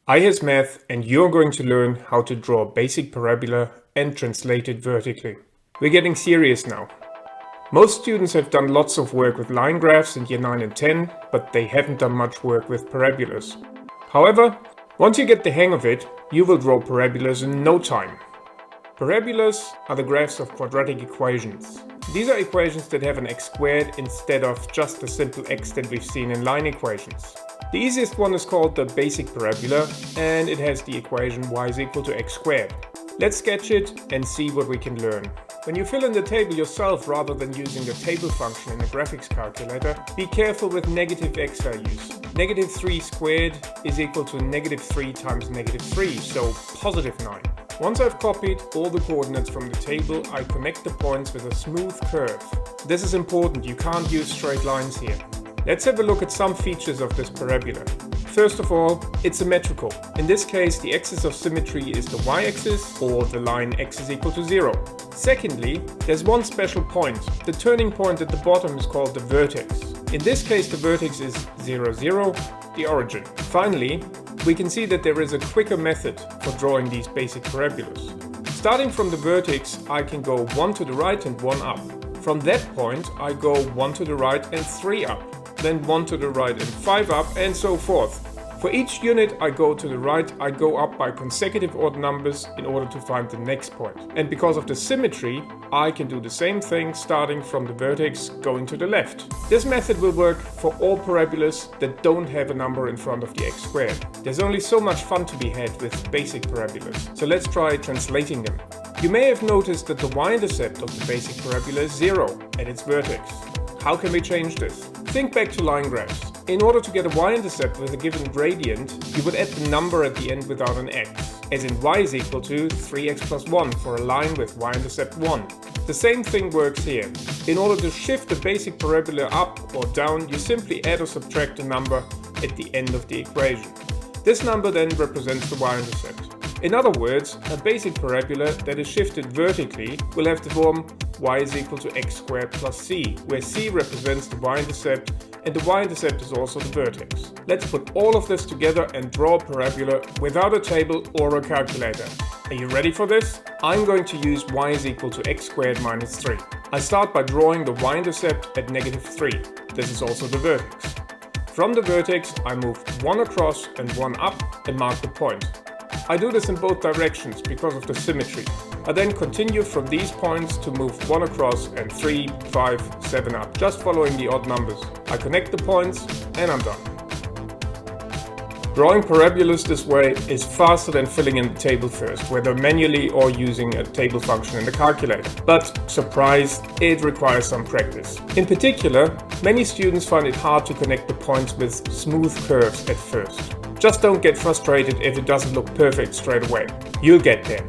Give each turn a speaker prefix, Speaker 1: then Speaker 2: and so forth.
Speaker 1: ihasmath, and you're going to learn how to draw a basic parabola and translate it vertically. We're getting serious now. Most students have done lots of work with line graphs in year 9 and 10, but they haven't done much work with parabolas. However, once you get the hang of it, you will draw parabolas in no time. Parabolas are the graphs of quadratic equations. These are equations that have an x squared instead of just the simple x that we've seen in line equations. The easiest one is called the basic parabola, and it has the equation y is equal to x squared. Let's sketch it and see what we can learn. When you fill in the table yourself rather than using the table function in a graphics calculator, be careful with negative x values. Negative 3 squared is equal to negative 3 times negative 3, so positive 9. Once I've copied all the coordinates from the table, I connect the points with a smooth curve. This is important, you can't use straight lines here. Let's have a look at some features of this parabola. First of all, it's symmetrical. In this case, the axis of symmetry is the y-axis, or the line x is equal to 0. Secondly, there's one special point. The turning point at the bottom is called the vertex. In this case, the vertex is 0, 0, the origin. Finally, we can see that there is a quicker method for drawing these basic parabolas. Starting from the vertex, I can go 1 to the right and 1 up. From that point, I go 1 to the right and 3 up. Then 1 to the right and 5 up, and so forth. For each unit I go to the right, I go up by consecutive odd numbers in order to find the next point. And because of the symmetry, I can do the same thing starting from the vertex going to the left. This method will work for all parabolas that don't have a number in front of the x squared. There's only so much fun to be had with basic parabolas, so let's try translating them. You may have noticed that the y-intercept of the basic parabola is 0 at its vertex. How can we change this? Think back to line graphs. In order to get a y-intercept with a given gradient, you would add the number at the end without an x, as in y is equal to 3x plus 1 for a line with y-intercept 1. The same thing works here. In order to shift the basic parabola up or down, you simply add or subtract a number at the end of the equation. This number then represents the y-intercept. In other words, a basic parabola that is shifted vertically will have the form y is equal to x squared plus c, where c represents the y-intercept and the y-intercept is also the vertex. Let's put all of this together and draw a parabola without a table or a calculator. Are you ready for this? I'm going to use y is equal to x squared minus 3. I start by drawing the y-intercept at negative 3. This is also the vertex. From the vertex, I move 1 across and 1 up and mark the point. I do this in both directions because of the symmetry. I then continue from these points to move 1 across and 3, 5, 7 up, just following the odd numbers. I connect the points and I'm done. Drawing parabolas this way is faster than filling in the table first, whether manually or using a table function in the calculator. But, surprise, it requires some practice. In particular, many students find it hard to connect the points with smooth curves at first. Just don't get frustrated if it doesn't look perfect straight away. You'll get there.